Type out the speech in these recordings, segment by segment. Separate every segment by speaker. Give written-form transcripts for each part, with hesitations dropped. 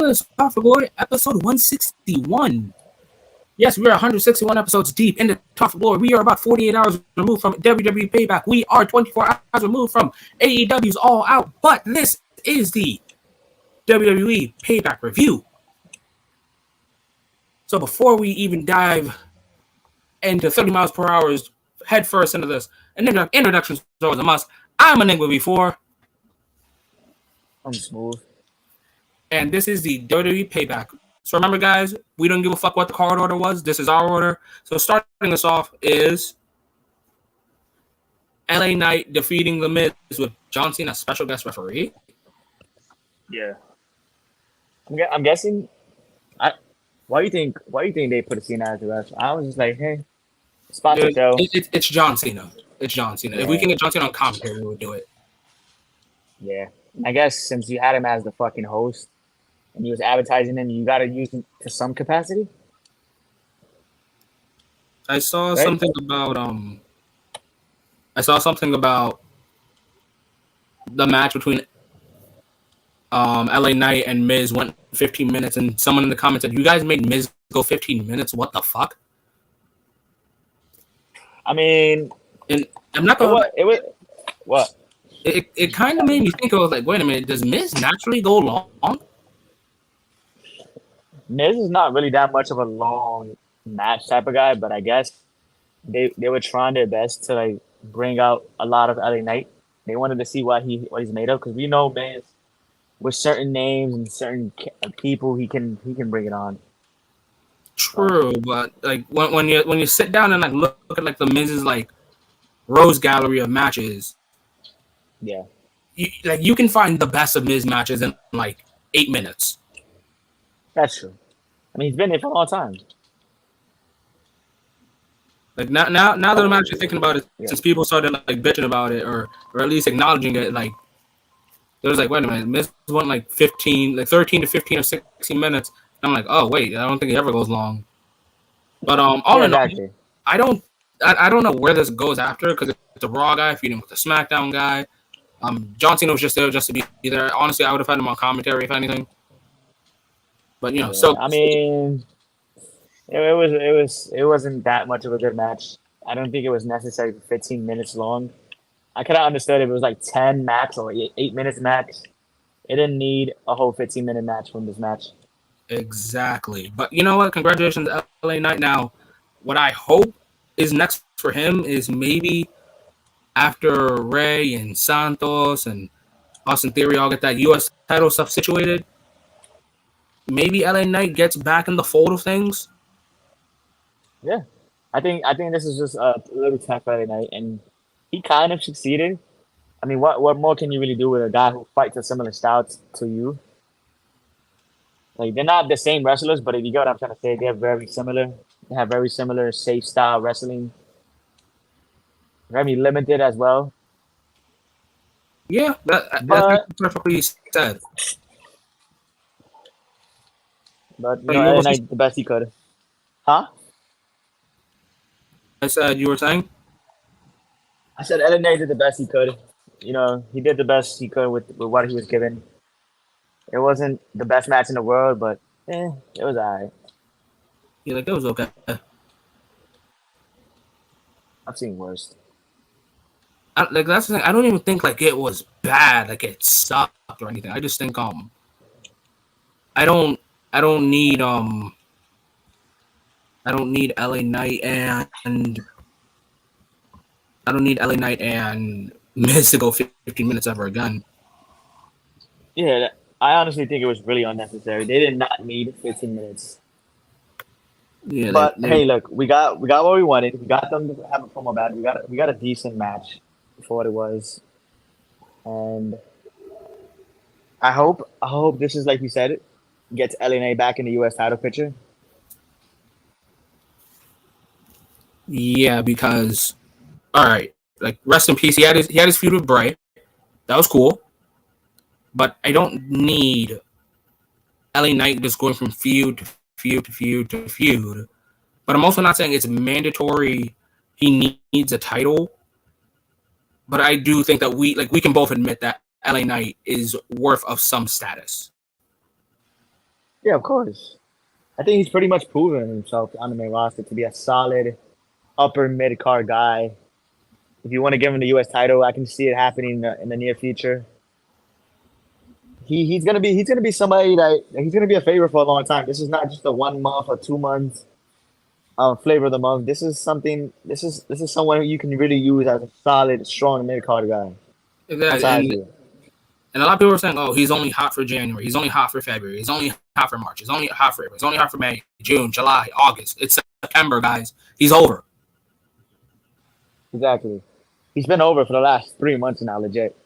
Speaker 1: welcome to the Software Glory, episode 161. Yes, we are 161 episodes deep in the Software Glory. We are about 48 hours removed from WWE Payback. We are 24 hours removed from AEW's All Out. But this is the WWE Payback review. So before we even dive into 30 miles per hour head first into this, an introduction is always a must. I'm Enigma before.
Speaker 2: I'm smooth.
Speaker 1: And this is the WWE Payback. So remember, guys, we don't give a fuck what the card order was. This is our order. So starting us off is LA Knight defeating The Miz with John Cena as special guest referee.
Speaker 2: Yeah. I'm guessing. Why do you think they put Cena as the ref? I was just like, hey, spot the show.
Speaker 1: It's John Cena. It's John Cena.
Speaker 2: Yeah.
Speaker 1: If we can get John Cena on commentary, we would do it.
Speaker 2: Yeah. I guess since you had him as the fucking host and he was advertising him, you got to use him to some capacity.
Speaker 1: I saw something about the match between LA Knight and Miz went 15 minutes, and someone in the comments said, "You guys made Miz go 15 minutes. What the fuck?"
Speaker 2: I mean,
Speaker 1: and I'm not gonna.
Speaker 2: It was what?
Speaker 1: It kind of made me think. I was like, wait a minute, does Miz naturally go long?
Speaker 2: Miz is not really that much of a long match type of guy, but I guess they were trying their best to like bring out a lot of LA Knight. They wanted to see what he's made of, because we know Miz with certain names and certain people he can bring it on.
Speaker 1: True, but like when you sit down and like look at like the Miz's like Rose Gallery of matches,
Speaker 2: yeah,
Speaker 1: you can find the best of Miz matches in like 8 minutes.
Speaker 2: That's true. I mean, he's been there for a long time.
Speaker 1: Like now that I'm actually thinking about it, since people started like bitching about it or at least acknowledging it, like it was like, wait a minute, Miz went like 13 to 15 or 16 minutes. I'm like, oh wait, I don't think it ever goes long. But in all, I don't know where this goes after, because it's a Raw guy feuding with the SmackDown guy. John Cena was just there just to be there. Honestly, I would have had him on commentary if anything. But so
Speaker 2: I mean, it wasn't that much of a good match. I don't think it was necessary for 15 minutes long. I could have understood if it was like 10 max or 8 minutes max. It didn't need a whole 15-minute match from this match.
Speaker 1: Exactly. But you know what? Congratulations, LA Knight. Now, what I hope is next for him is maybe after Rey and Santos and Austin Theory all get that U.S. title stuff situated, maybe LA Knight gets back in the fold of things.
Speaker 2: Yeah. I think this is just a little tough for LA Knight, and he kind of succeeded. I mean, what more can you really do with a guy who fights a similar style to you? Like, they're not the same wrestlers, but if you get what I'm trying to say, they're very similar. They have very similar safe style wrestling. Very limited as well.
Speaker 1: Yeah, that's perfectly said.
Speaker 2: But LA Knight the best he could. Huh?
Speaker 1: I said, you were saying?
Speaker 2: I said LA Knight did the best he could. He did the best he could with what he was given. It wasn't the best match in the world, but it was alright.
Speaker 1: Yeah, like it was okay.
Speaker 2: I've seen worse.
Speaker 1: That's the thing. I don't even think like it was bad, like it sucked or anything. I just think I don't need LA Knight and Miz to go 15 minutes ever again.
Speaker 2: Yeah, I honestly think it was really unnecessary. They did not need 15 minutes.
Speaker 1: Yeah,
Speaker 2: but hey, look, we got what we wanted. We got them to have a promo battle. We got a decent match for what it was, and I hope this is, like you said, gets LA Knight back in the U.S. title picture.
Speaker 1: Yeah, because all right, like rest in peace. He had his feud with Bray. That was cool. But I don't need LA Knight just going from feud to feud to feud to feud. But I'm also not saying it's mandatory he needs a title. But I do think that we can both admit that LA Knight is worth of some status.
Speaker 2: Yeah, of course. I think he's pretty much proven himself on the main roster to be a solid upper mid card guy. If you want to give him the U.S. title, I can see it happening in the near future. He's gonna be somebody that he's gonna be a favorite for a long time. This is not just a 1 month or 2 months flavor of the month. This is something. This is someone who you can really use as a solid, strong mid card guy.
Speaker 1: Exactly.
Speaker 2: Besides you,
Speaker 1: And a lot of people are saying, "Oh, he's only hot for January. He's only hot for February. He's only hot for March. He's only hot for April. He's only hot for May, June, July, August. It's September, guys. He's over."
Speaker 2: exactly. He's been over for the last 3 months now, legit.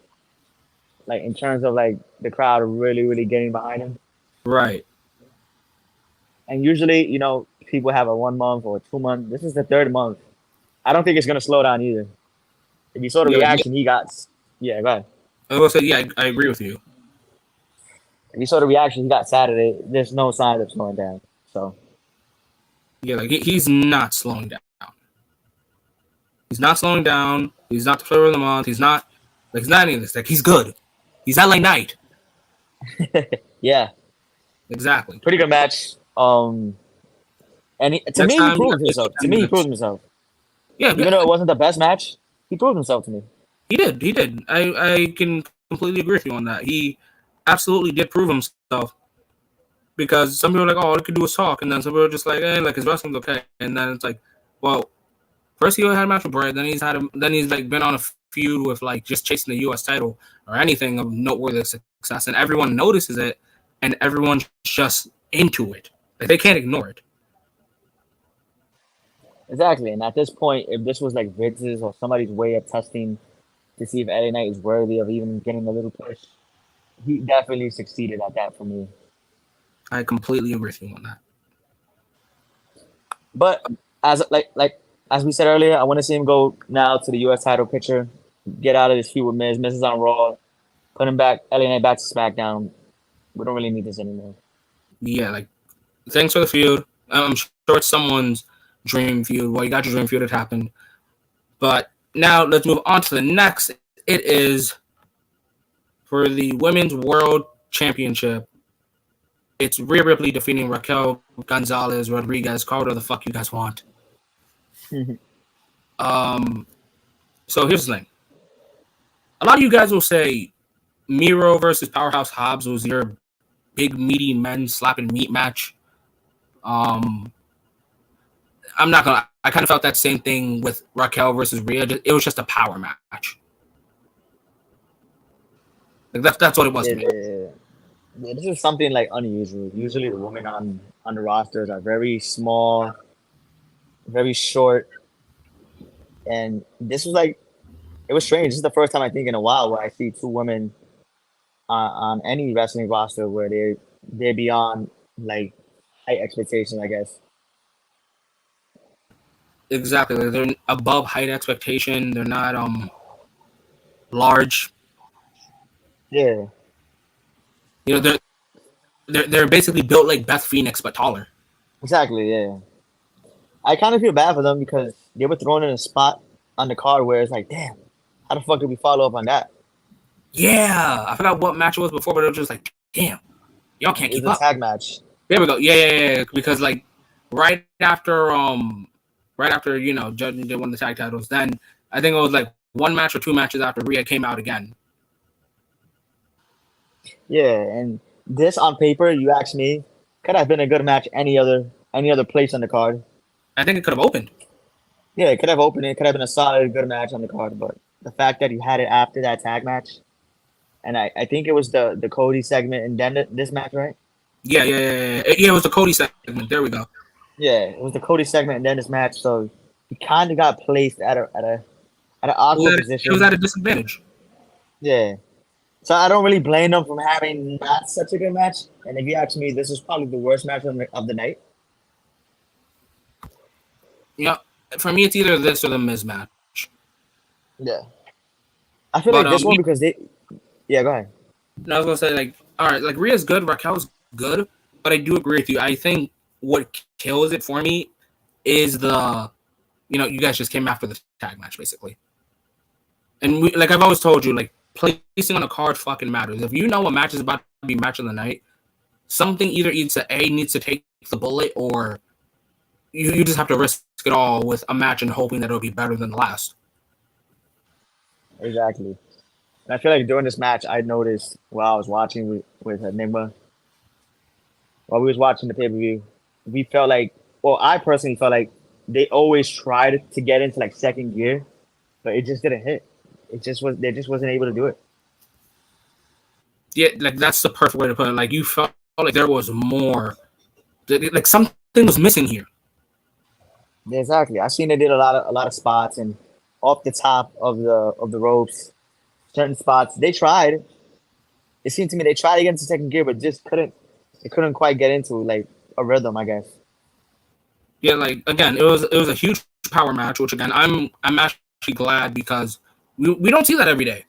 Speaker 2: Like in terms of like the crowd really, really getting behind him.
Speaker 1: Right.
Speaker 2: And usually, people have a 1 month or a 2 month. This is the third month. I don't think it's gonna slow down either. If you saw the
Speaker 1: Yeah,
Speaker 2: reaction he got, yeah, go ahead.
Speaker 1: I will say, yeah, I agree with you.
Speaker 2: If you saw the reaction he got Saturday, there's no sign of slowing down. So
Speaker 1: Yeah, like he's not slowing down. He's not slowing down. He's not the flavor of the month. He's not any of this. Like he's good. He's LA Knight.
Speaker 2: yeah,
Speaker 1: Exactly.
Speaker 2: pretty good match. And to
Speaker 1: Next
Speaker 2: me, he
Speaker 1: time,
Speaker 2: proved
Speaker 1: yeah,
Speaker 2: himself. To
Speaker 1: 10
Speaker 2: me, he
Speaker 1: minutes.
Speaker 2: proved himself.
Speaker 1: Yeah,
Speaker 2: Even though it wasn't the best match, he proved himself to me.
Speaker 1: he did. He did. I can completely agree with you on that. He absolutely did prove himself because some people are like, oh, all he could do was talk, and then some people are just like, like his wrestling's okay, and then it's like, well, first he had a match with Bray, then he's like been on a feud with like just chasing the U.S. title or anything of noteworthy success, and everyone notices it, and everyone's just into it. Like they can't ignore it.
Speaker 2: Exactly. And at this point, if this was like Vince's or somebody's way of testing to see if LA Knight is worthy of even getting a little push, he definitely succeeded at that for me.
Speaker 1: I completely agree with you on that.
Speaker 2: But as we said earlier, I want to see him go now to the U.S. title picture, get out of this feud with Miz. Miz is on Raw, put him back, LA Knight back to SmackDown. We don't really need this anymore.
Speaker 1: Yeah, like thanks for the feud. I'm sure it's someone's dream feud. Well, you got your dream feud. It happened. But now let's move on to the next. It is for the Women's World Championship. It's Rhea Ripley defeating Raquel Gonzalez Rodriguez. Call whatever the fuck you guys want. So here's the thing. A lot of you guys will say Miro versus Powerhouse Hobbs was your big meaty men slapping meat match. I'm not gonna. I kind of felt that same thing with Raquel versus Rhea. It was just a power match. Like that's what it was to me.
Speaker 2: Yeah, this is something like unusual. Usually, the women on the rosters are very small, very short, and this was like it was strange. This is the first time I think in a while where I see two women on any wrestling roster where they're beyond like high expectations, I guess.
Speaker 1: Exactly. Like they're above height expectation. They're not large.
Speaker 2: Yeah,
Speaker 1: You know, they're basically built like Beth Phoenix but taller.
Speaker 2: exactly. Yeah, I kind of feel bad for them because they were thrown in a spot on the card where it's like, damn, how the fuck did we follow up on that?
Speaker 1: Yeah, I forgot what match it was before, but it was just like, damn, y'all can't
Speaker 2: It
Speaker 1: keep
Speaker 2: was a
Speaker 1: up.
Speaker 2: tag match.
Speaker 1: There we go. Yeah. Because like right after Judge did one of the tag titles, then I think it was like 1 match or 2 matches after Rhea came out again.
Speaker 2: Yeah, and this on paper, you ask me, could have been a good match any other place on the card.
Speaker 1: I think it could have opened.
Speaker 2: Yeah, it could have opened. It could have been a solid, good match on the card. But the fact that you had it after that tag match, and I think it was the Cody segment and then this match, right?
Speaker 1: Yeah. It was the Cody segment. There we go.
Speaker 2: Yeah, it was the Cody segment and then this match. So he kind of got placed at an awkward
Speaker 1: It
Speaker 2: position.
Speaker 1: was at a disadvantage.
Speaker 2: Yeah. So I don't really blame them from having not such a good match. And if you ask me, this is probably the worst match of the night.
Speaker 1: Yeah, for me, it's either this or the Miz match.
Speaker 2: Yeah. I feel
Speaker 1: But
Speaker 2: like this one because they. Yeah, go ahead.
Speaker 1: I was gonna say like, all right, like Rhea's good, Raquel's good, but I do agree with you. I think what kills it for me is you guys just came after the tag match basically, and like I've always told you, like placing on a card fucking matters. If you know a match is about to be match of the night, something either needs to take the bullet, or you just have to risk it all with a match and hoping that it'll be better than the last.
Speaker 2: Exactly. And I feel like during this match, I noticed while I was watching with Enigma, while we was watching the pay per view, we felt like, well, I personally felt like they always tried to get into like second gear, but it just didn't hit. They just wasn't able to do it.
Speaker 1: Yeah, like that's the perfect way to put it. Like you felt like there was more, like something was missing here.
Speaker 2: Yeah, exactly. I seen they did a lot of spots and off the top of the ropes, certain spots they tried. It seemed to me they tried to get into second gear, but just couldn't. They couldn't quite get into like a rhythm, I guess.
Speaker 1: Yeah, like again, it was a huge power match, which again I'm actually glad because we don't see that every day.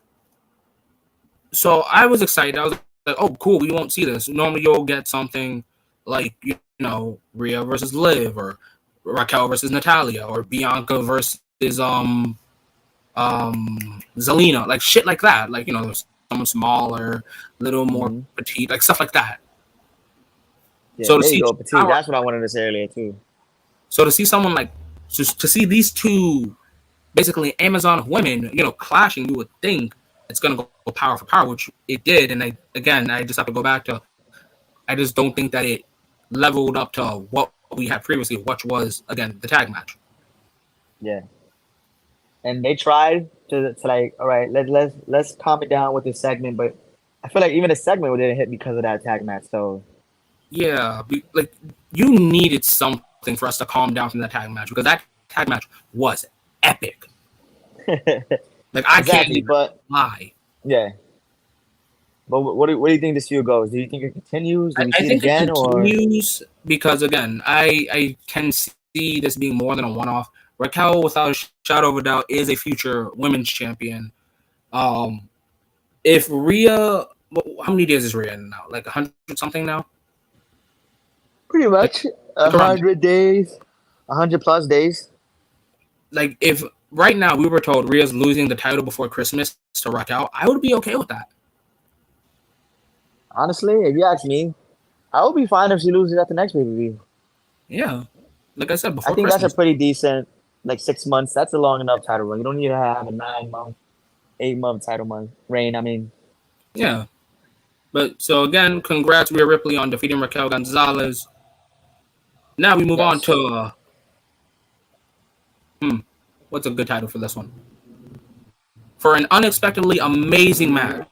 Speaker 1: So I was excited. I was like, oh, cool, we won't see this. Normally you'll get something like, Rhea versus Liv, or Raquel versus Natalia, or Bianca versus Zelina, like shit like that. Like, someone smaller, little more
Speaker 2: Hmm.
Speaker 1: petite, like stuff like that.
Speaker 2: Yeah,
Speaker 1: So to
Speaker 2: there you
Speaker 1: see
Speaker 2: go, Petit.
Speaker 1: power,
Speaker 2: That's what I wanted to say earlier too.
Speaker 1: so to see someone like, to see these two basically Amazon women, clashing, you would think it's gonna go power for power, which it did. And I just have to go back to, I just don't think that it leveled up to what we had previously, which was again the tag match.
Speaker 2: Yeah, and they tried to like, all right, let's calm it down with this segment, but I feel like even the segment didn't hit because of that tag match. So
Speaker 1: Yeah, like you needed something for us to calm down from that tag match, because that tag match was epic. Like I can't
Speaker 2: exactly,
Speaker 1: even
Speaker 2: but
Speaker 1: lie.
Speaker 2: yeah. But what do you think this feud goes? Do you think it continues? Do we
Speaker 1: I
Speaker 2: see it
Speaker 1: think it
Speaker 2: again, or
Speaker 1: continues because again, I can see this being more than a one-off. Raquel, without a shadow of a doubt, is a future women's champion. Um, if Rhea, how many days is Rhea in now? Like 100 something now.
Speaker 2: pretty
Speaker 1: Like,
Speaker 2: much
Speaker 1: like around
Speaker 2: 100 days, 100 plus days?
Speaker 1: like if right now we were told Rhea's losing the title before Christmas to Raquel, I would be okay with that.
Speaker 2: Honestly, if you ask me, I would be fine if she loses at the next pay per view.
Speaker 1: Yeah, like I said,
Speaker 2: I
Speaker 1: before
Speaker 2: think that's a
Speaker 1: Christmas.
Speaker 2: pretty decent, like 6 months. That's a long enough title run. You don't need to have a 9 month, 8 month title month reign. I mean,
Speaker 1: Yeah, but so again, congrats Rhea Ripley on defeating Raquel Gonzalez. Now we move on
Speaker 2: yes,
Speaker 1: to what's a good title for this one? For an unexpectedly amazing match,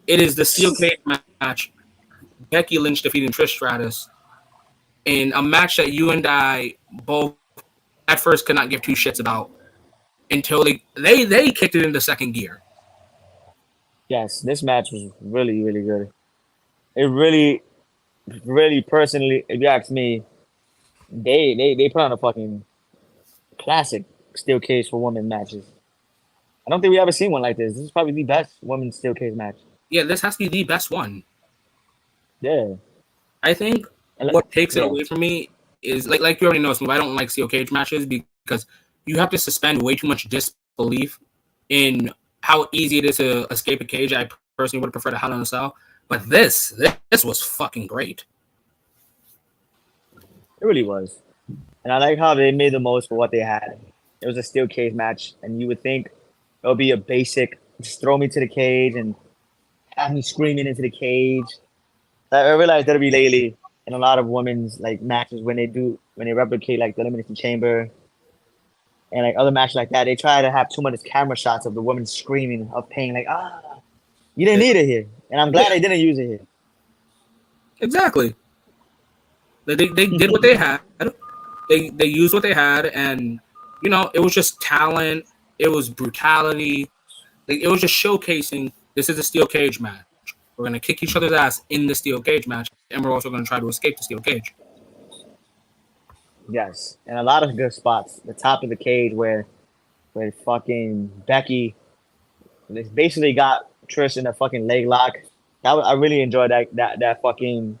Speaker 1: it is the steel cage match. Becky Lynch defeating Trish Stratus in a match that you and I both at first could not give two shits about until they kicked it into second gear.
Speaker 2: yes, this match was really really good. It really, really personally, if you ask me, they put on a fucking classic steel cage for women matches. I don't think we ever seen one like this. This is probably the best women's steel cage match.
Speaker 1: Yeah, this has to be the best one.
Speaker 2: Yeah,
Speaker 1: I think
Speaker 2: and
Speaker 1: what takes it
Speaker 2: yeah,
Speaker 1: away from me is like you already know, Smooth. I don't like steel cage matches because you have to suspend way too much disbelief in how easy it is to escape a cage. I personally would prefer to Hell in a Cell, but this was fucking great.
Speaker 2: it really was. And I like how they made the most for what they had. It was a steel cage match, and you would think it would be a basic, just throw me to the cage and have me screaming into the cage. I realized that'll be lately in a lot of women's like matches when they replicate like the elimination chamber and like other matches like that. They try to have too much camera shots of the women screaming of pain, like you didn't need it here, and I'm glad
Speaker 1: Yeah,
Speaker 2: they didn't use it
Speaker 1: exactly. They did what they had. They used what they had, and it was just talent. It was brutality. Like it was just showcasing this is a steel cage match. We're gonna kick each other's ass in the steel cage match, and we're also gonna try to escape the steel cage.
Speaker 2: Yes, and a lot of good spots. The top of the cage where fucking Becky they basically got Trish in a fucking leg lock. I really enjoyed that fucking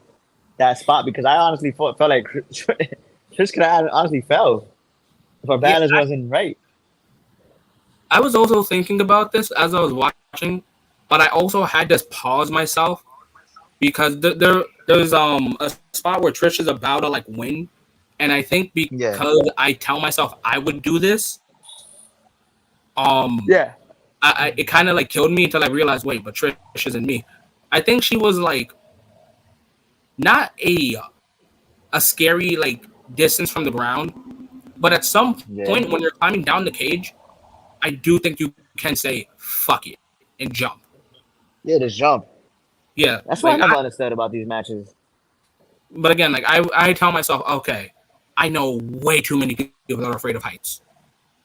Speaker 2: that spot because I honestly felt like Trish could have honestly fell if her
Speaker 1: Yeah,
Speaker 2: balance wasn't right.
Speaker 1: I was also thinking about this as I was watching, but I also had to pause myself because there's a spot where Trish is about to like win, and I think
Speaker 2: Yeah.
Speaker 1: because I tell myself I would do this, um,
Speaker 2: Yeah.
Speaker 1: it kind of like killed me until I realized, wait, but Trish isn't me. I think she was like not a scary like distance from the ground, but at some
Speaker 2: Yeah.
Speaker 1: point when you're climbing down the cage, I do think you can say fuck it and jump.
Speaker 2: Yeah. Just jump.
Speaker 1: Yeah,
Speaker 2: That's what I
Speaker 1: like
Speaker 2: never understood about these matches.
Speaker 1: but again, like I tell myself, okay, I know way too many people that are afraid of heights.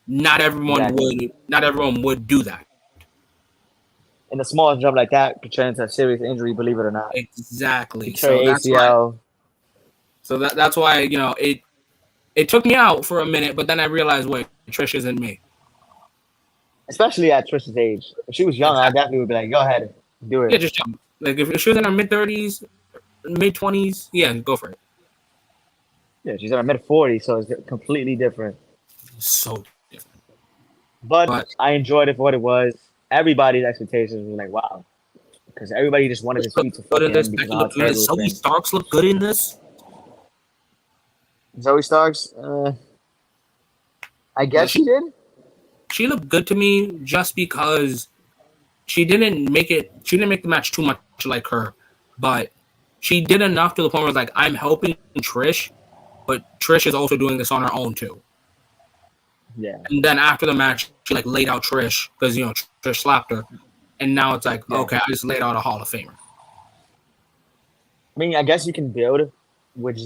Speaker 2: Exactly.
Speaker 1: Not everyone would do that.
Speaker 2: And a small jump like that could turn into a serious injury. Believe it or not,
Speaker 1: Exactly.
Speaker 2: could tear your ACL.
Speaker 1: That's why it took me out for a minute, but then I realized, wait, Trish isn't me.
Speaker 2: Especially at Trish's age. If she was young, I
Speaker 1: Exactly.
Speaker 2: definitely would be like, "Go ahead, do
Speaker 1: Yeah,
Speaker 2: it."
Speaker 1: just jump. Like if she was in her mid 30s, mid 20s, yeah, go for it.
Speaker 2: Yeah, she's in her mid 40s, so it's completely different.
Speaker 1: So different.
Speaker 2: But
Speaker 1: But
Speaker 2: I enjoyed it for what it was. Everybody's expectations were like, "Wow," because everybody just wanted this
Speaker 1: look
Speaker 2: feud to
Speaker 1: good in
Speaker 2: fucking
Speaker 1: this.
Speaker 2: end because
Speaker 1: Becky
Speaker 2: of how
Speaker 1: looked good in this.
Speaker 2: terrible it's
Speaker 1: Zoe
Speaker 2: been.
Speaker 1: Starks look good in this.
Speaker 2: Zoe Starks, I
Speaker 1: Like
Speaker 2: guess she did.
Speaker 1: she looked good to me just because she didn't make it. She didn't make the match too much like her, but she did enough to the point where it's like I'm helping Trish, but Trish is also doing this on her own too.
Speaker 2: Yeah,
Speaker 1: And then after the match, she like laid out Trish because Trish slapped her, and now it's like
Speaker 2: yeah.
Speaker 1: okay, I just laid out a Hall of Famer.
Speaker 2: I mean, I guess you can build with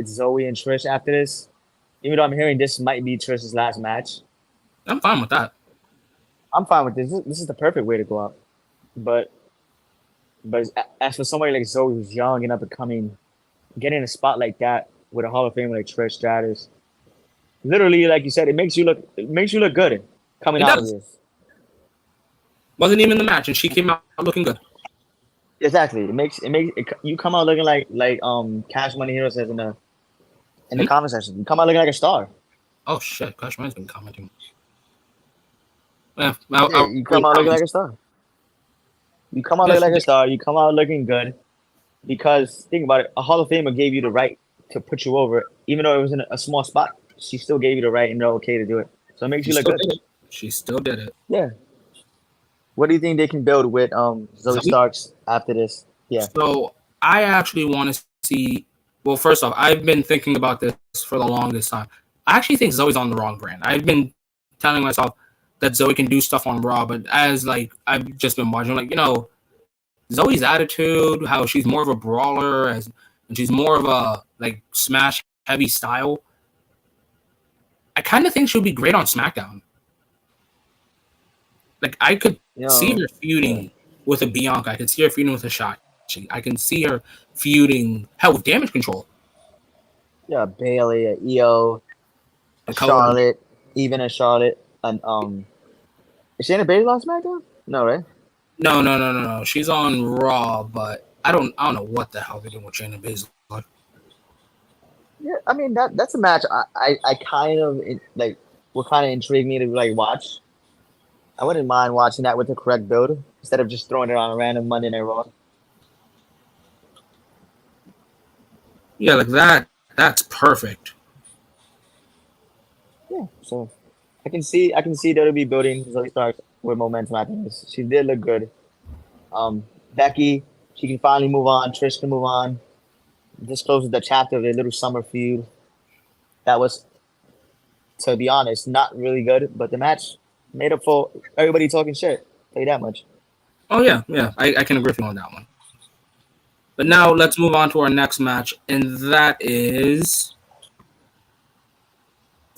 Speaker 2: Zoe and Trish after this. Even though I'm hearing this might be Trish's last match,
Speaker 1: I'm fine with that.
Speaker 2: I'm fine with this. This is the perfect way to go out. But as for somebody like Zoe who's young and up and coming, getting a spot like that with a Hall of Famer like Trish Stratus, literally, like you said, it makes you look good coming
Speaker 1: It
Speaker 2: out of
Speaker 1: does.
Speaker 2: this.
Speaker 1: Wasn't even the match, and she came out looking good.
Speaker 2: Exactly. You come out looking like Cash Money Hero says in the
Speaker 1: Hmm?
Speaker 2: comment section. You come out looking like a star.
Speaker 1: Oh shit, Crash Man's been commenting.
Speaker 2: Yeah, you come out looking like a star. You come out
Speaker 1: Yeah,
Speaker 2: looking
Speaker 1: she
Speaker 2: like a
Speaker 1: did.
Speaker 2: star. You come out looking good because think about it. A Hall of Famer gave you the right to put you over, even though it was in a small spot. She still gave you the right and the okay to do it. So it makes
Speaker 1: She
Speaker 2: you look
Speaker 1: still
Speaker 2: good.
Speaker 1: did it. She still did it.
Speaker 2: Yeah. What do you think they can build with Zoe
Speaker 1: Zoe.
Speaker 2: Starks after this? Yeah.
Speaker 1: So I actually want to see. Well, first off, I've been thinking about this for the longest time. I actually think Zoe's on the wrong brand. I've been telling myself that Zoe can do stuff on Raw, but as like I've just been watching, like Zoe's attitude, how she's more of a brawler, and she's more of a like smash heavy style. I kind of think she'll be great on SmackDown. Like I could
Speaker 2: You
Speaker 1: see
Speaker 2: know,
Speaker 1: her
Speaker 2: yeah.
Speaker 1: feuding with a Bianca. I could see her feuding with a Shotzi. I can see her feuding hell with Damage Control
Speaker 2: Yeah, Bailey, a EO, a
Speaker 1: and Cody.
Speaker 2: Charlotte, even a Charlotte, and is Shayna Baszler on SmackDown? No, right?
Speaker 1: No. She's on Raw, but I don't know what the hell they're doing with Shayna Baszler.
Speaker 2: Yeah, I mean that's a match I kind of like what kind of intrigued me to like watch. I wouldn't mind watching that with the correct build instead of just throwing it on a random Monday Night Raw.
Speaker 1: Yeah, like that. That's perfect.
Speaker 2: Yeah, so I can see WWE building Zoe Stark with momentum after this. She did look good. Becky, she can finally move on. Trish can move on. This closes the chapter of their little summer feud. That was, to be honest, not really good, but the match made up for everybody talking shit. Tell you that much.
Speaker 1: Oh yeah. I can agree with you on that one. But now let's move on to our next match, and that is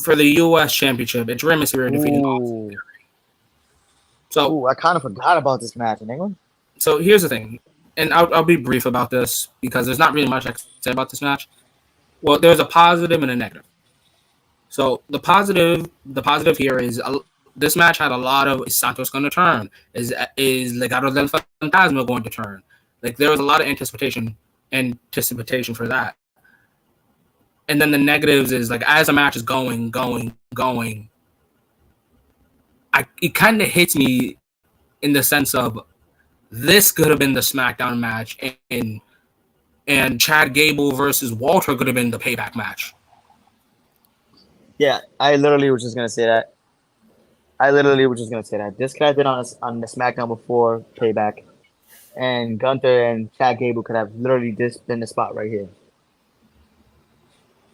Speaker 1: for the U.S. Championship. It's Rey Mysterio defeating Austin.
Speaker 2: Ooh,
Speaker 1: So
Speaker 2: ooh, I kind of forgot about this match in England.
Speaker 1: so here's the thing, and I'll be brief about this because there's not really much I can say about this match. Well, there's a positive and a negative. So the positive here is this match had a lot of is Santos going to turn? Is Legado del Fantasma going to turn? Like there was a lot of anticipation for that. And then the negatives is like as the match is going, it kind of hits me in the sense of this could have been the SmackDown match, and and Chad Gable versus Walter could have been the payback match.
Speaker 2: Yeah, I literally was just gonna say that. This could have been on the SmackDown before Payback, and Gunther and Chad Gable could have literally just been the spot right here.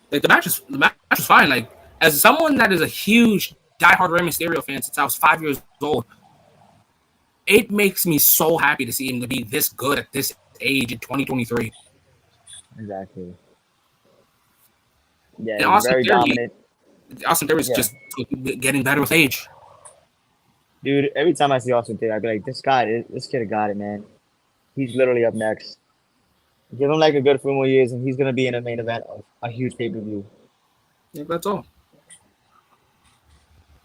Speaker 1: Like the match was fine. Like as someone that is a huge diehard Rey Mysterio fan since I was 5 years old, it makes me so happy to see him to be this good at this age in 2023.
Speaker 2: Exactly. Yeah,
Speaker 1: And
Speaker 2: he's very dominant.
Speaker 1: Austin Theory is just getting better with age.
Speaker 2: Dude, every time I see Austin Theory, I be like, this kid got it, man. He's literally up next. Give him like a good 4 more years, and he's gonna be in a main event of a huge pay-per-view.
Speaker 1: Yeah, that's all.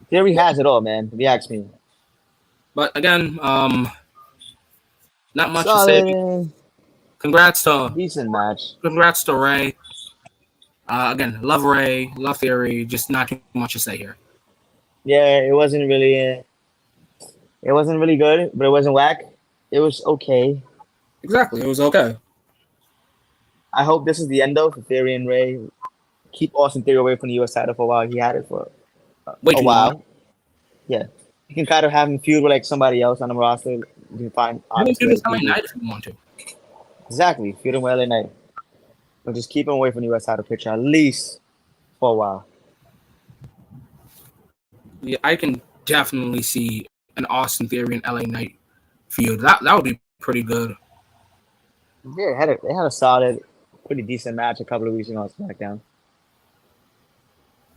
Speaker 2: Theory has it all, man. If you ask me.
Speaker 1: But again, not much
Speaker 2: Solid,
Speaker 1: to say. Congrats to
Speaker 2: decent match.
Speaker 1: Congrats to Ray. Again, love Ray, love Theory. Just not too much to say here.
Speaker 2: Yeah, it wasn't really good, but it wasn't whack. It was okay.
Speaker 1: Exactly, it was okay.
Speaker 2: I hope this is the end though for Theory and Ray. Keep Austin Theory away from the US title for a while. He had it for a while. Long. Yeah, you can kind of have him feud with like somebody else on the roster. You can find.
Speaker 1: You can do this LA Knight if you want to.
Speaker 2: Exactly, feud him with LA Knight, but just keep him away from the US title picture at least for a while.
Speaker 1: Yeah, I can definitely see an Austin Theory and LA Knight feud. That would be pretty good.
Speaker 2: Yeah, they had a solid, pretty decent match a couple of weeks ago on SmackDown.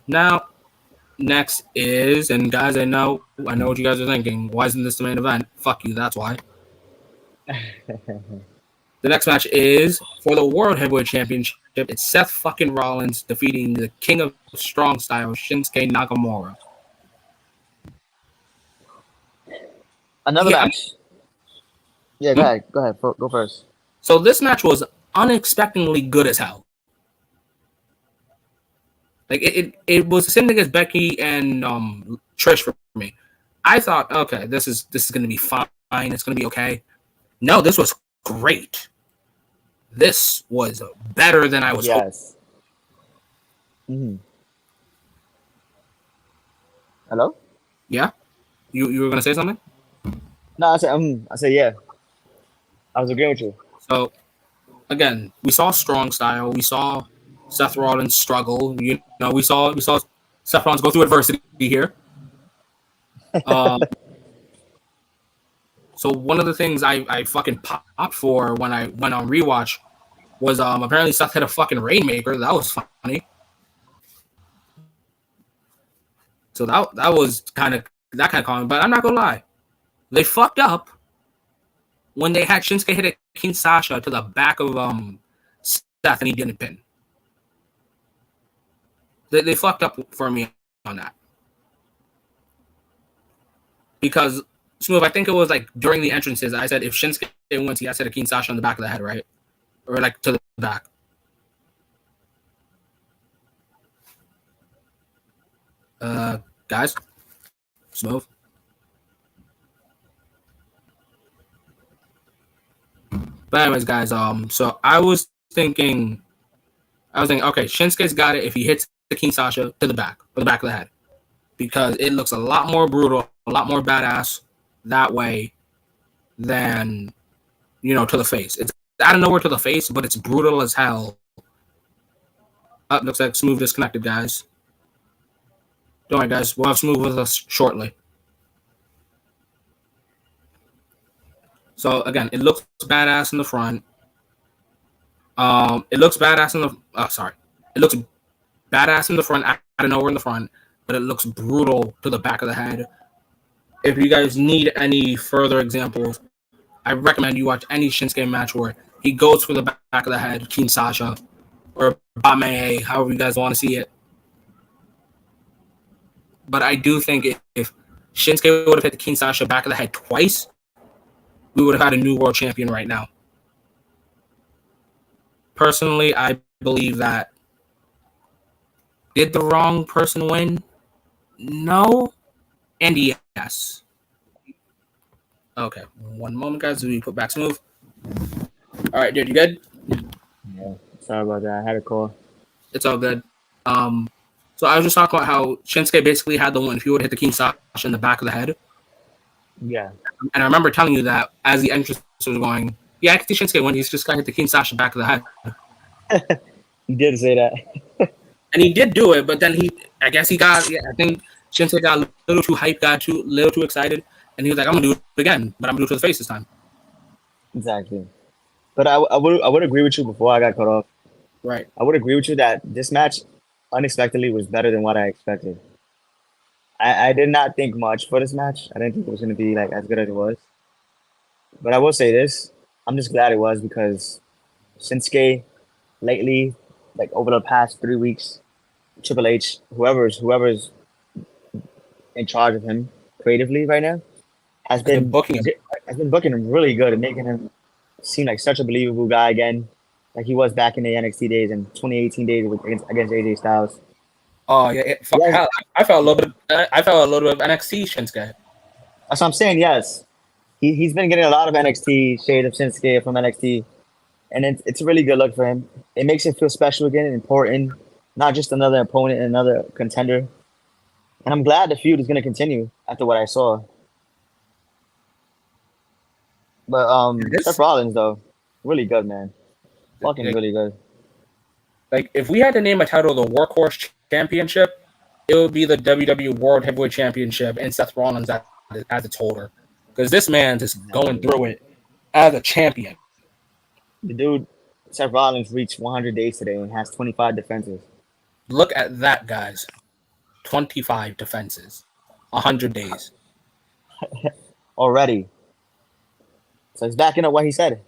Speaker 1: Now, next is, and guys, I know what you guys are thinking. Why isn't this the main event? Fuck you, that's why. The next match is for the World Heavyweight Championship. It's Seth fucking Rollins defeating the King of Strong Style, Shinsuke Nakamura.
Speaker 2: Another match. Yeah, go ahead. Go first.
Speaker 1: So this match was unexpectedly good as hell. Like it was the same thing as Becky and Trish for me. I thought, okay, this is gonna be fine. It's gonna be okay. No, this was great. This was better than I was hoping.
Speaker 2: Mm-hmm. Hello?
Speaker 1: Yeah? You were gonna say something?
Speaker 2: No, I said yeah. I was agreeing with you.
Speaker 1: So again, we saw strong style. We saw Seth Rollins struggle. We saw Seth Rollins go through adversity here. So one of the things I fucking popped for when I went on rewatch was apparently Seth had a fucking Rainmaker. That was funny. So that was kind of common. But I'm not gonna lie, they fucked up when they had Shinsuke hit a King Sasha to the back of Seth and he didn't pin. They fucked up for me on that. Because, Smooth, I think it was like during the entrances, I said if Shinsuke wins, he has to hit a King Sasha on the back of the head, right? Or like to the back. Guys? Smooth? But anyways, guys, so I was thinking, okay, Shinsuke's got it if he hits the King Sasha to the back, or the back of the head. Because it looks a lot more brutal, a lot more badass that way than, to the face. It's out of nowhere to the face, but it's brutal as hell. Looks like Smooth disconnected, guys. Don't worry, guys. We'll have Smooth with us shortly. So, again, it looks badass in the front. It looks badass in the... It looks badass in the front, out of nowhere in the front, but it looks brutal to the back of the head. If you guys need any further examples, I recommend you watch any Shinsuke match where he goes for the back of the head, King Sasha, or Bame, however you guys want to see it. But I do think if Shinsuke would have hit the King Sasha back of the head twice, we would have had a new world champion right now. Personally, I believe that. Did the wrong person win? No. And yes. Okay. One moment, guys. We put back Smooth. All right, dude. You good?
Speaker 2: Sorry about that. I had a call.
Speaker 1: It's all good. So I was just talking about how Shinsuke basically had the one. If he would hit the King Sasha in the back of the head,
Speaker 2: Yeah.
Speaker 1: and I remember telling you that as the entrance was going, yeah, I can see Shinsuke when he's just got to hit the King Sasha back of the head.
Speaker 2: You did say that.
Speaker 1: And he did do it, but then I guess he got, yeah, I think Shinsuke got a little too hyped, got a little too excited, and he was like, I'm going to do it again, but I'm going to do it to the face this time.
Speaker 2: Exactly. But I would agree with you before I got cut off.
Speaker 1: Right.
Speaker 2: I would agree with you that this match unexpectedly was better than what I expected. I did not think much for this match. I didn't think it was going to be like as good as it was. But I will say this: I'm just glad it was because Shinsuke lately, like over the past 3 weeks, Triple H, whoever's in charge of him creatively right now, has been
Speaker 1: booking him.
Speaker 2: has been booking him really good and making him seem like such a believable guy again, like he was back in the NXT days and 2018 days against AJ Styles.
Speaker 1: Oh yeah, hell, I felt a little bit. I felt a little bit of NXT Shinsuke.
Speaker 2: That's what I'm saying. Yes, he's been getting a lot of NXT shade of Shinsuke from NXT, and it's a really good look for him. It makes him feel special again and important, not just another opponent and another contender. And I'm glad the feud is going to continue after what I saw. But Seth Rollins though, really good, man. Fucking really good.
Speaker 1: Like if we had to name a title the Workhorse Championship, it would be the WWE World Heavyweight Championship and Seth Rollins as its holder, because this man's just going through it as a champion.
Speaker 2: The dude, Seth Rollins, reached 100 days today and has 25 defenses.
Speaker 1: Look at that, guys. 25 defenses. 100 days.
Speaker 2: Already. So he's backing up what he said.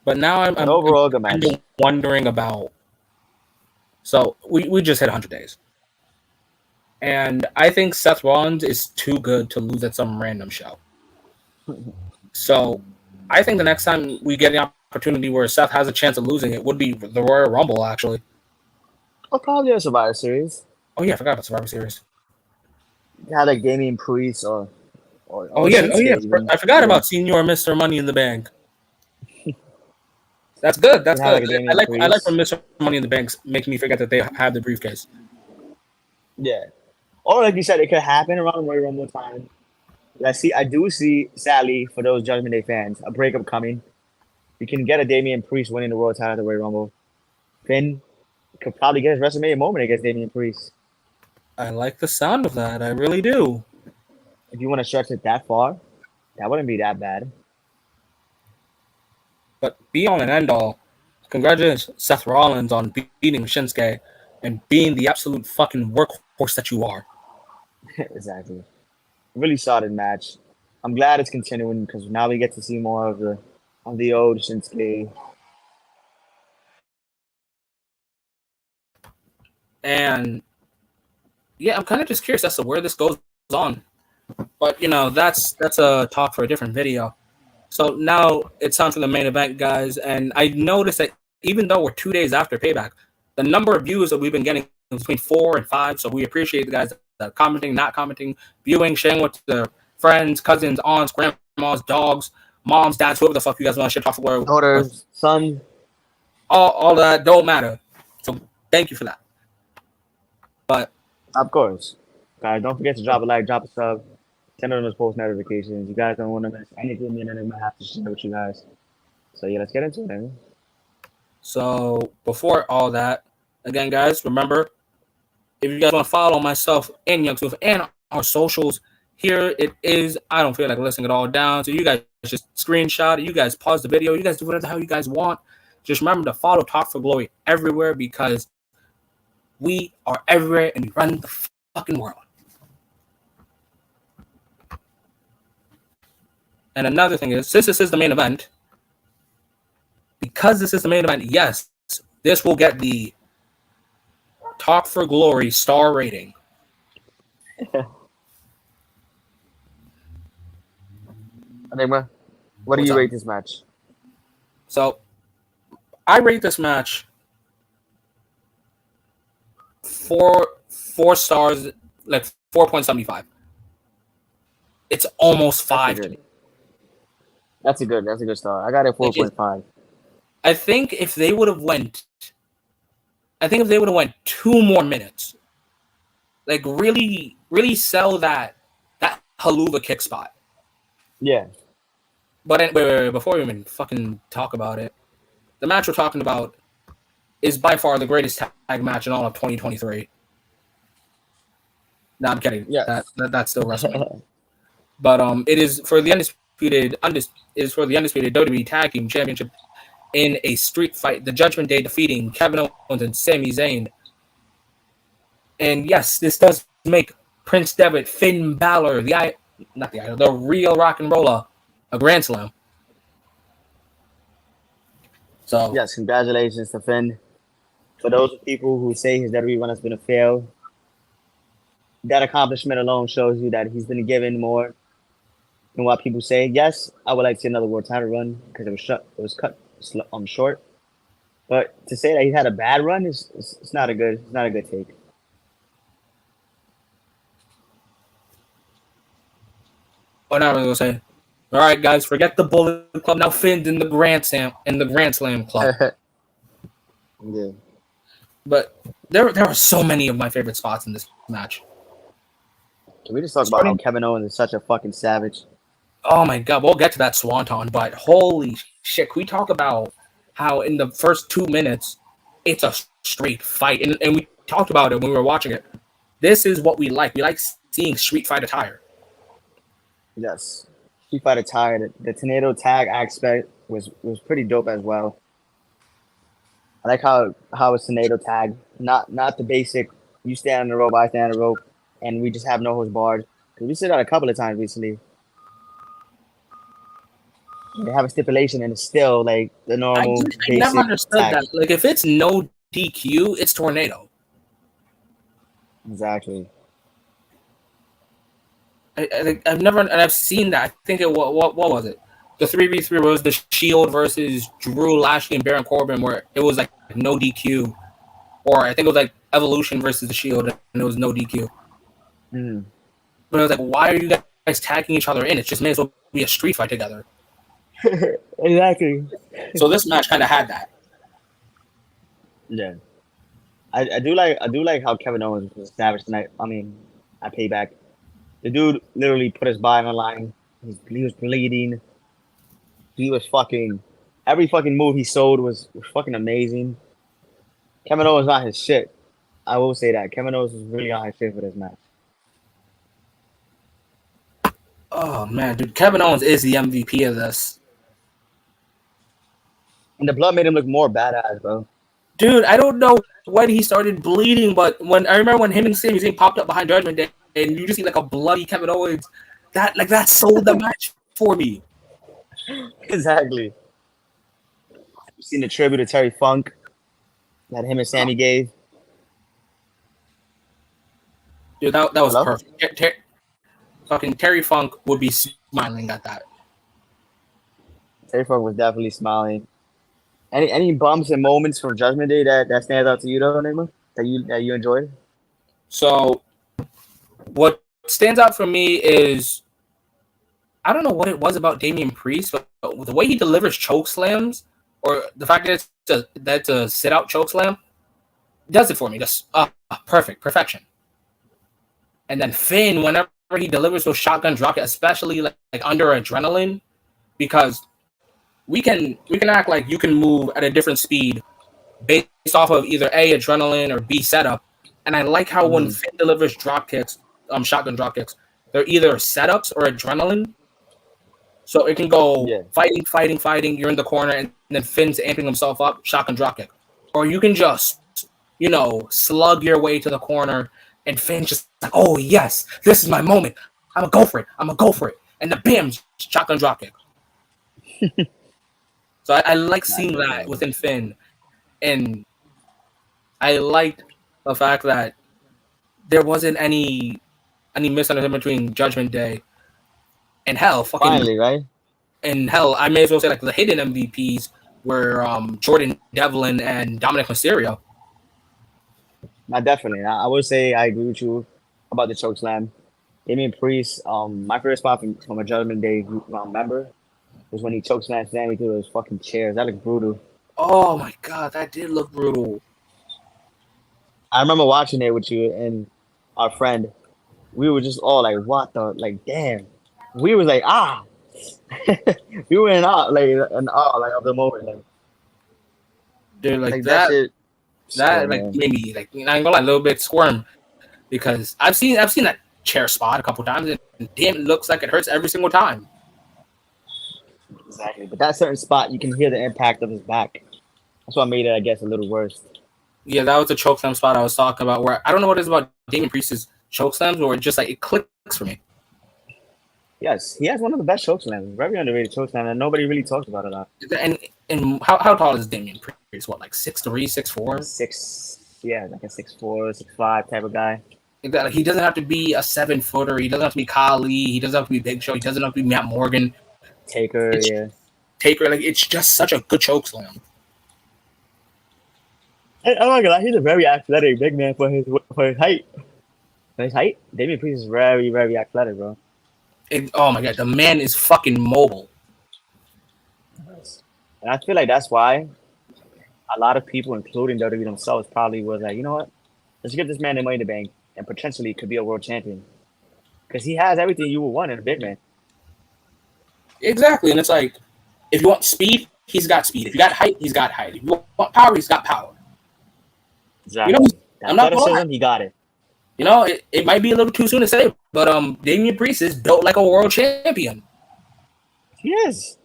Speaker 1: But now I'm
Speaker 2: overall good match.
Speaker 1: Wondering about. So we just hit 100 days. And I think Seth Rollins is too good to lose at some random show. So I think the next time we get the opportunity where Seth has a chance of losing it would be the Royal Rumble, actually.
Speaker 2: Or probably a Survivor Series.
Speaker 1: Oh, yeah, I forgot about Survivor Series.
Speaker 2: Had like Damian Priest or
Speaker 1: yeah. I forgot about Senior Mr. Money in the Bank. That's good. That's good. I like when Mr. Money in the Banks make me forget that they have the briefcase.
Speaker 2: Yeah. Or like you said, it could happen around Royal Rumble time. I do see, sadly, for those Judgment Day fans, a breakup coming. You can get a Damian Priest winning the World title at the Royal Rumble. Finn could probably get his WrestleMania moment against Damian Priest.
Speaker 1: I like the sound of that. I really do.
Speaker 2: If you want to stretch it that far, that wouldn't be that bad.
Speaker 1: But be on and end all, congratulations, Seth Rollins, on beating Shinsuke and being the absolute fucking workhorse that you are.
Speaker 2: Exactly. Really solid match. I'm glad it's continuing because now we get to see more of the old Shinsuke.
Speaker 1: And yeah, I'm kind of just curious as to where this goes on. But that's a talk for a different video. So now it's time for the main event, guys. And I noticed that even though we're 2 days after Payback, the number of views that we've been getting is between 4 and 5. So we appreciate the guys that are commenting, not commenting, viewing, sharing with their friends, cousins, aunts, grandmas, dogs, moms, dads, whoever the fuck you guys want to share talk for.
Speaker 2: Daughters, son.
Speaker 1: All that don't matter. So thank you for that. But
Speaker 2: of course, guys, don't forget to drop a like, drop a sub, turn on those post notifications. You guys don't want to miss anything me and I'm gonna have to share with you guys. So yeah, let's get into it, man.
Speaker 1: So before all that, again, guys, remember, if you guys want to follow myself and Young Smith and our socials, here it is. I don't feel like listing it all down. So you guys just screenshot it. You guys pause the video. You guys do whatever the hell you guys want. Just remember to follow Talk for Glory everywhere, because we are everywhere and we run the fucking world. And another thing is, since this is the main event, because this is the main event, yes, this will get the Talk for Glory star rating.
Speaker 2: Enigma, what do you rate this match?
Speaker 1: So, I rate this match 4 stars, like 4.75. It's almost 5 to me.
Speaker 2: That's a good start. I got it
Speaker 1: Like
Speaker 2: 4.5.
Speaker 1: I think if they would have went 2 more minutes, like really sell that haluva kick spot.
Speaker 2: Yeah.
Speaker 1: But wait, before we even fucking talk about it, the match we're talking about is by far the greatest tag match in all of 2023. No, I'm kidding.
Speaker 2: Yes.
Speaker 1: That's still wrestling. But it is for the undisputed WWE Tag Team Championship in a street fight. The Judgment Day defeating Kevin Owens and Sami Zayn. And yes, this does make Prince Devitt, Finn Balor, the real rock and roller, a Grand Slam. So
Speaker 2: Yes, congratulations to Finn. For those people who say his WWE run has been a fail, that accomplishment alone shows you that he's been given more than what people say. Yes, I would like to see another world title run because it was cut short. But to say that he had a bad run is it's not a good take.
Speaker 1: what I was gonna say. All right, guys, forget the Bullet Club. Now Finn's in the Grand Slam Club.
Speaker 2: Yeah.
Speaker 1: But there are so many of my favorite spots in this match.
Speaker 2: Can we just talk about how Kevin Owens is such a fucking savage?
Speaker 1: Oh my god, we'll get to that swanton, but holy shit, can we talk about how in the first 2 minutes it's a straight fight, and we talked about it when we were watching it. This is what we like. We like seeing street fight attire.
Speaker 2: Yes. Street fight attire. The tornado tag aspect was pretty dope as well. I like how it's tornado tag, not the basic. You stand on the rope, I stand on the rope, and we just have no holds barred. Because we said that a couple of times recently. They have a stipulation, and it's still like the normal.
Speaker 1: I never understood tag. That. Like if it's no DQ, it's tornado.
Speaker 2: Exactly.
Speaker 1: I've never, and I've seen that. I think what was it? The 3v3 was the Shield versus Drew, Lashley, and Baron Corbin, where it was like no DQ, or I think it was like Evolution versus the Shield, and it was no DQ.
Speaker 2: Mm.
Speaker 1: But I was like, why are you guys tagging each other in? It just may as well be a street fight together.
Speaker 2: Exactly.
Speaker 1: So this match kind of had that.
Speaker 2: Yeah, I do like how Kevin Owens was savage tonight. I mean, at Payback, the dude literally put his body on the line. He was bleeding. He was fucking every fucking move he sold was fucking amazing. Kevin Owens not his shit. I will say that Kevin Owens was really on his shit for this match.
Speaker 1: Oh man, dude, Kevin Owens is the MVP of this.
Speaker 2: And the blood made him look more badass, bro.
Speaker 1: Dude, I don't know when he started bleeding, but when I remember when him and Sami Zayn popped up behind Judgment Day, and you just see like a bloody Kevin Owens, that sold the match for me.
Speaker 2: Exactly. You seen the tribute to Terry Funk that him and Sammy gave?
Speaker 1: Dude, that was perfect. Fucking Terry Funk would be smiling at that.
Speaker 2: Terry Funk was definitely smiling. Any bumps and moments from Judgment Day that stands out to you though, Nigma? That you enjoyed?
Speaker 1: So what stands out for me is I don't know what it was about Damian Priest, but the way he delivers choke slams, or the fact that that's a sit out choke slam, does it for me. Just perfection. And then Finn, whenever he delivers those shotgun drop, especially like under adrenaline, because we can act like you can move at a different speed based off of either A, adrenaline, or B, setup. And I like how when Finn delivers drop kicks, shotgun drop kicks, they're either setups or adrenaline. So it can go fighting. You're in the corner, and then Finn's amping himself up, shotgun drop kick. Or you can just, slug your way to the corner, and Finn's just like, oh, yes, this is my moment. I'm going to go for it. And then bam, shotgun drop kick. So I like seeing that within Finn. And I liked the fact that there wasn't any misunderstanding between Judgment Day and hell.
Speaker 2: Finally, right?
Speaker 1: And hell, I may as well say like the hidden MVPs were Jordan Devlin and Dominic Mysterio.
Speaker 2: Not definitely. I would say I agree with you about the chokeslam. Damian Priest, my favorite spot from a Judgment Day group member was when he chokeslammed Sammy through those fucking chairs. That looked brutal.
Speaker 1: Oh my god, that did look brutal.
Speaker 2: I remember watching it with you and our friend. We were just all like, "What the? Like, damn!" We was like, "Ah!" We were in awe, like of the moment,
Speaker 1: Dude, like
Speaker 2: that
Speaker 1: that
Speaker 2: shit.
Speaker 1: that
Speaker 2: Oh
Speaker 1: like
Speaker 2: man,
Speaker 1: made me like I ain't gonna lie, a little bit squirm because I've seen that chair spot a couple times and damn, it looks like it hurts every single time.
Speaker 2: exactly. But that certain spot, you can hear the impact of his back. That's what made it, I guess, a little worse.
Speaker 1: Yeah, that was the chokeslam spot I was talking about. Where I don't know what it is about Damian Priest's chokeslams, where it just like it clicks for me.
Speaker 2: Yes, he has one of the best chokeslams. Very underrated chokeslam, and nobody really talks about it a lot.
Speaker 1: And how tall is Damian Priest? What, like 6'3", 6'4"?
Speaker 2: Yeah, like a 6'4", 6'5" type of guy.
Speaker 1: Like, he doesn't have to be a 7-footer. He doesn't have to be Kali. He doesn't have to be Big Show. He doesn't have to be Matt Morgan.
Speaker 2: Taker,
Speaker 1: It's
Speaker 2: yeah.
Speaker 1: Taker. Like it's just such a good chokeslam.
Speaker 2: I'm not gonna lie, he's a very athletic big man for his height. For his height, Damian Priest is very, very athletic, bro.
Speaker 1: Oh my god, the man is fucking mobile.
Speaker 2: And I feel like that's why a lot of people, including WWE themselves, probably was like, you know what? Let's give this man the money in the bank and potentially could be a world champion. Because he has everything you would want in a big man.
Speaker 1: Exactly, and it's like if you want speed, he's got speed. If you got height, he's got height. If you want power, he's got power.
Speaker 2: Exactly.
Speaker 1: You know, I'm not gonna lie.
Speaker 2: Athleticism, he got it.
Speaker 1: You know, it might be a little too soon to say, but Damian Priest is built like a world champion.
Speaker 2: He is.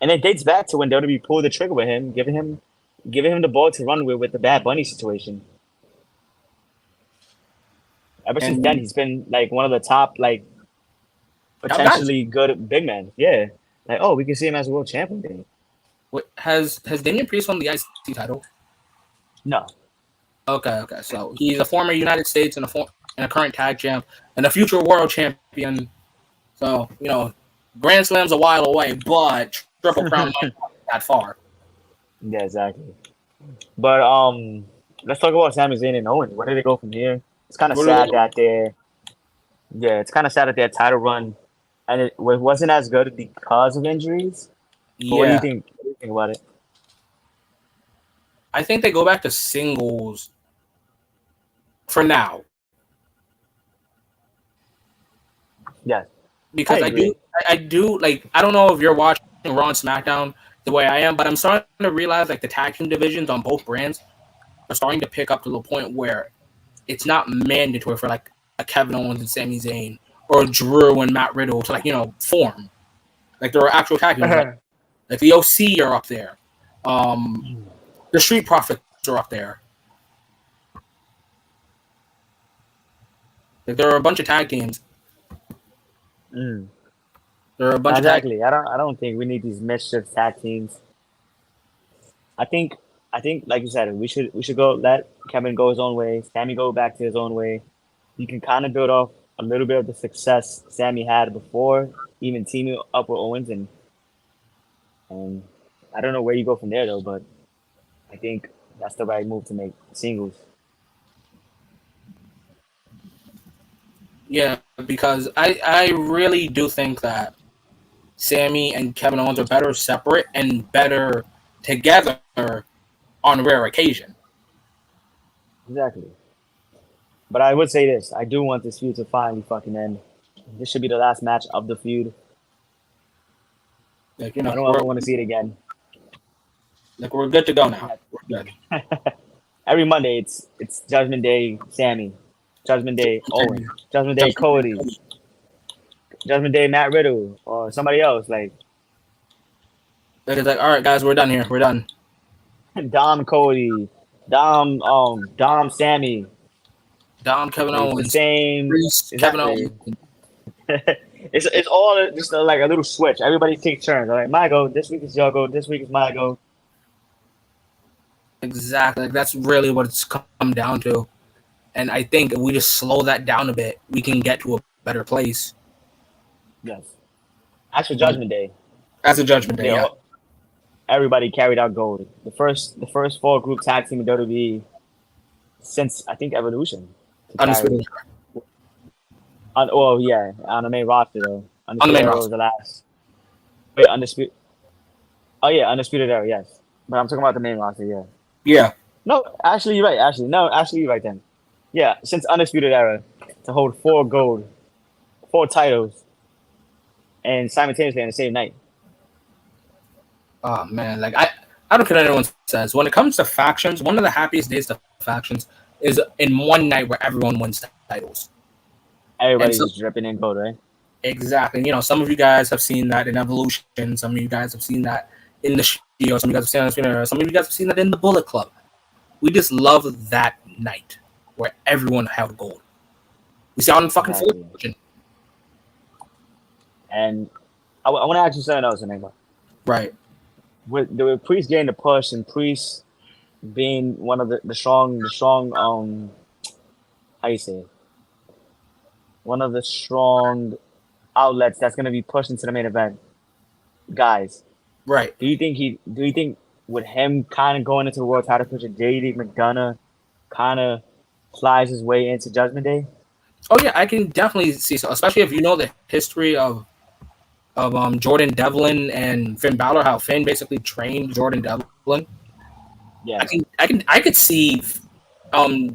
Speaker 2: And it dates back to when WWE pulled the trigger with him, giving him the ball to run with the Bad Bunny situation. Ever since then, he's been like one of the top, like potentially good big men. Yeah, like we can see him as a world champion.
Speaker 1: What has Damian Priest won the IC title?
Speaker 2: No.
Speaker 1: Okay. So he's a former United States and a current tag champ and a future world champion. So Grand Slam's a while away, but Triple Crown might not be that far.
Speaker 2: Yeah, exactly. But let's talk about Sami Zayn and Owens. Where did they go from here? It's kind of sad that their title run and it wasn't as good because of injuries.
Speaker 1: Yeah.
Speaker 2: What do you think? What do you think about it?
Speaker 1: I think they go back to singles for now.
Speaker 2: Yeah.
Speaker 1: Because I do like I don't know if you're watching Raw and SmackDown the way I am, but I'm starting to realize like the tag team divisions on both brands are starting to pick up to the point where it's not mandatory for like a Kevin Owens and Sami Zayn or Drew and Matt Riddle to form. Like there are actual tag teams like the OC are up there. The Street Profits are up there. Like there are a bunch of tag teams.
Speaker 2: Mm.
Speaker 1: There are a bunch
Speaker 2: exactly. I don't think we need these mischief tag teams. I think like you said, we should go let Kevin go his own way, Sammy go back to his own way. You can kind of build off a little bit of the success Sammy had before, even teaming up with Owens, and I don't know where you go from there though, but I think that's the right move to make singles.
Speaker 1: Yeah, because I really do think that Sammy and Kevin Owens are better separate and better together on rare occasion.
Speaker 2: Exactly. But I would say this. I do want this feud to finally fucking end. This should be the last match of the feud.
Speaker 1: Like,
Speaker 2: I don't ever want to see it again.
Speaker 1: Like, we're good to go now. We're good.
Speaker 2: Every Monday, it's Judgment Day Sammy. Judgment Day Owens. Judgment Day Cody. Judgment Day Matt Riddle. Or somebody else. Like,
Speaker 1: it's like, all right, guys, we're done here. We're done.
Speaker 2: Dom Cody. Dom Sammy.
Speaker 1: Dom Kevin Owens.
Speaker 2: The same.
Speaker 1: Priest, Kevin Owens.
Speaker 2: It's all just like a little switch. Everybody takes turns. All right, my go. This week is your go. This week is my go.
Speaker 1: Exactly. Like, that's really what it's come down to. And I think if we just slow that down a bit, we can get to a better place.
Speaker 2: Yes. As for Judgment Day.
Speaker 1: As a Judgment Day, yeah.
Speaker 2: Everybody carried out gold. The first 4 group tag team in WWE since I think Evolution.
Speaker 1: Undisputed.
Speaker 2: On the main roster though.
Speaker 1: On the main roster.
Speaker 2: Was the last. Wait, Undisputed. Oh yeah, Undisputed Era, yes. But I'm talking about the main roster, yeah.
Speaker 1: Yeah.
Speaker 2: No, actually you're right. Actually you're right then. Yeah, since Undisputed Era to hold 4 gold, 4 titles, and simultaneously on the same night.
Speaker 1: Oh man, like I don't care what anyone says. When it comes to factions, one of the happiest days to factions is in one night where everyone wins titles. And
Speaker 2: Everybody's
Speaker 1: so
Speaker 2: just dripping in gold, right?
Speaker 1: exactly, some of you guys have seen that in Evolution. Some of you guys have seen that in the Shield. Some of you guys have seen that in Spinner. Some of you guys have seen that in the Bullet Club. We just love that night where everyone held gold. We see it on fucking
Speaker 2: Exactly.
Speaker 1: Fortune.
Speaker 2: And I want to ask you something else, Enigma.
Speaker 1: Right.
Speaker 2: With Priest getting the push and Priest being one of the strong how you say it? One of the strong outlets that's gonna be pushed into the main event. Guys,
Speaker 1: Right.
Speaker 2: do you think with him kind of going into the world title picture, JD McDonough kind of flies his way into Judgment Day?
Speaker 1: Oh yeah, I can definitely see so, especially if you know the history of Jordan Devlin and Finn Balor, how Finn basically trained Jordan Devlin.
Speaker 2: Yeah,
Speaker 1: I could see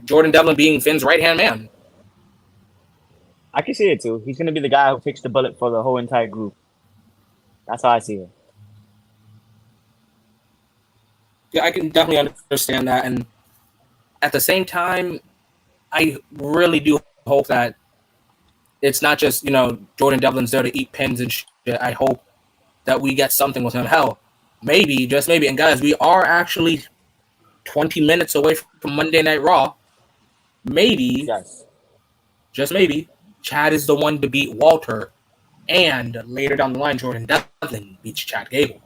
Speaker 1: Jordan Devlin being Finn's right hand man.
Speaker 2: I can see it too. He's gonna be the guy who takes the bullet for the whole entire group. That's how I see it.
Speaker 1: Yeah, I can definitely understand that, and at the same time, I really do hope that it's not just Jordan Devlin's there to eat pins and shit. I hope that we get something with him. Hell, maybe just maybe. And guys, we are actually 20 minutes away from Monday Night Raw. Maybe,
Speaker 2: Yes.
Speaker 1: just maybe, Chad is the one to beat Walter, and later down the line, Jordan Devlin beats Chad Gable.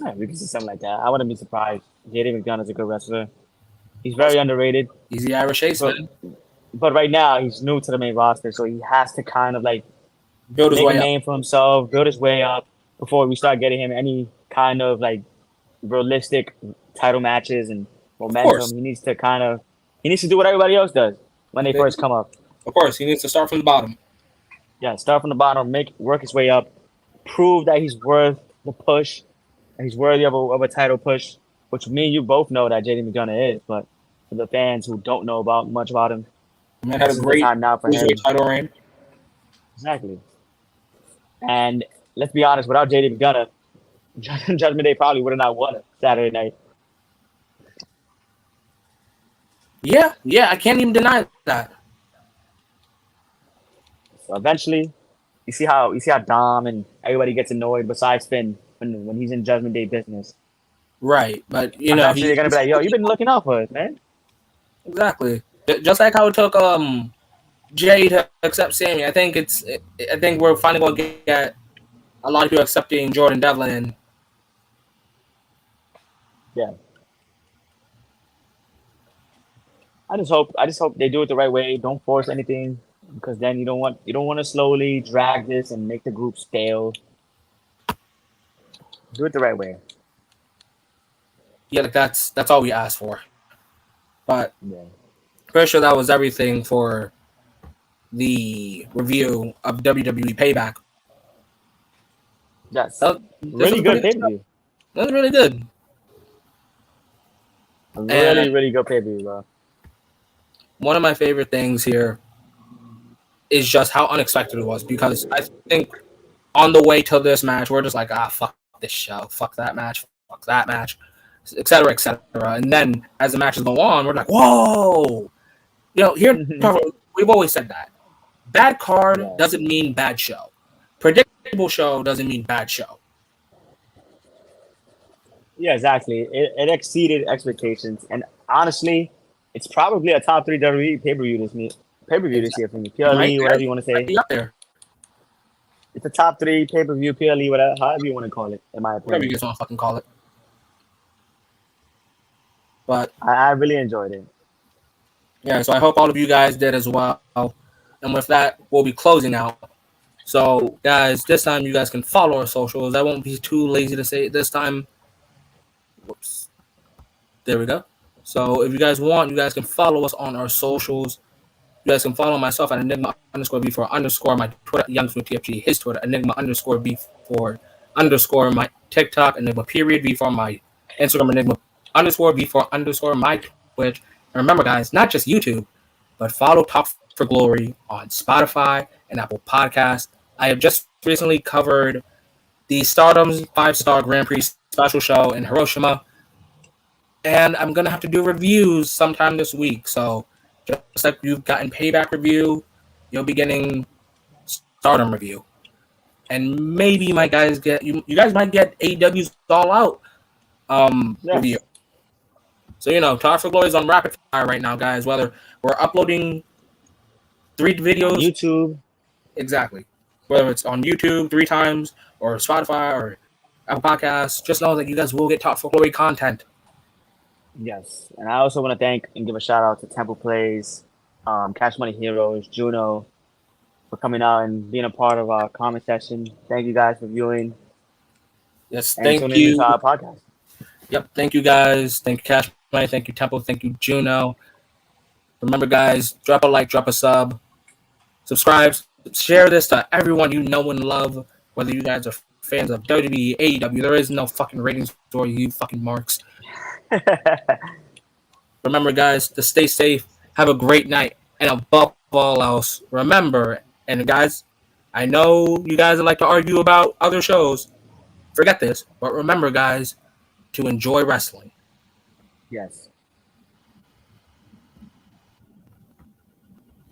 Speaker 2: Yeah, we can see something like that. I wouldn't be surprised. JD McDonough's a good wrestler. He's very underrated.
Speaker 1: He's the Irish Ace,
Speaker 2: But
Speaker 1: man.
Speaker 2: but right now he's new to the main roster, so he has to kind of like
Speaker 1: Build his
Speaker 2: make a
Speaker 1: way up.
Speaker 2: name for himself, build his way up before we start getting him any kind of like realistic title matches and
Speaker 1: Of course.
Speaker 2: momentum. He needs to do what everybody else does when they first come up.
Speaker 1: Of course, he needs to start from the bottom.
Speaker 2: Yeah, start from the bottom, work his way up, prove that he's worth the push, and he's worthy of a title push, which me and you both know that JD McDonough is, but for the fans who don't know much about him,
Speaker 1: Man had
Speaker 2: this
Speaker 1: a
Speaker 2: is the
Speaker 1: great
Speaker 2: time now for him.
Speaker 1: title reign.
Speaker 2: Exactly. And let's be honest, without JD McDonough, Judgment Day probably would have not won it Saturday night.
Speaker 1: Yeah, I can't even deny that.
Speaker 2: So eventually, you see how Dom and everybody gets annoyed besides Finn when he's in Judgment Day business.
Speaker 1: Right, but
Speaker 2: Eventually they're gonna be like, "Yo, you've been looking out for us, man."
Speaker 1: exactly. Just like how it took Jay to accept Sammy. I think we're finally going to get a lot of people accepting Jordan Devlin.
Speaker 2: Yeah. I just hope they do it the right way. Don't force anything because then you don't want to slowly drag this and make the group stale. Do it the right way.
Speaker 1: Yeah, like that's all we asked for. But
Speaker 2: Yeah.
Speaker 1: pretty sure that was everything for the review of WWE Payback.
Speaker 2: Yes.
Speaker 1: This
Speaker 2: Really
Speaker 1: was
Speaker 2: good
Speaker 1: pretty
Speaker 2: pay-per-view.
Speaker 1: That was really good.
Speaker 2: Really good pay-per-view, bro.
Speaker 1: One of my favorite things here is just how unexpected it was, because I think on the way to this match, we're just like, fuck this show, fuck that match, etc., etc. And then as the matches go on, we're like, whoa! Here we've always said that bad card doesn't mean bad show. Predictable show doesn't mean bad show.
Speaker 2: Yeah, exactly. It exceeded expectations, and honestly, it's probably a top 3 WWE pay-per-view this year for me. PLE, whatever you want to say.
Speaker 1: Be up there.
Speaker 2: It's a top 3 pay-per-view, PLE, whatever, however you want to call it, in my
Speaker 1: Whatever
Speaker 2: opinion.
Speaker 1: you guys want to fucking call it. But
Speaker 2: I really enjoyed it.
Speaker 1: yeah, so I hope all of you guys did as well. And with that, we'll be closing out. So, guys, this time you guys can follow our socials. I won't be too lazy to say it this time. Whoops. There we go. So, if you guys want, you guys can follow us on our socials. You guys can follow myself at Enigma_B4_ my Twitter, YoungSmoothTFG, his Twitter, Enigma_B4_ my TikTok, Enigma period V4 my Instagram, Enigma underscore V4 underscore my Twitch. And remember, guys, not just YouTube, but follow Talk for Glory on Spotify and Apple Podcasts. I have just recently covered the Stardom's 5-star Grand Prix special show in Hiroshima, and I'm gonna have to do reviews sometime this week. So just like you've gotten Payback review, you'll be getting Stardom review, and maybe you guys might get AEW's All Out review. So Talk for Glory is on rapid fire right now, guys. Whether we're uploading 3 videos,
Speaker 2: YouTube,
Speaker 1: exactly. Whether it's on YouTube 3 times or Spotify or Apple Podcasts, just know that you guys will get Talk for Glory content.
Speaker 2: Yes, and I also want to thank and give a shout out to Temple Plays, Cash Money Heroes, Juno, for coming out and being a part of our comment session. Thank you guys for viewing.
Speaker 1: Yes,
Speaker 2: and
Speaker 1: thank you.
Speaker 2: Into our podcast.
Speaker 1: Yep, thank you guys. Thank you, Cash Money. Thank you, Temple. Thank you, Juno. Remember, guys, drop a like, drop a sub, subscribe, share this to everyone you know and love, whether you guys are fans of WWE, AEW. There is no fucking ratings for you fucking marks. Remember, guys, to stay safe, have a great night, and above all else, remember, and guys, I know you guys like to argue about other shows. Forget this, but remember, guys, to enjoy wrestling.
Speaker 2: Yes.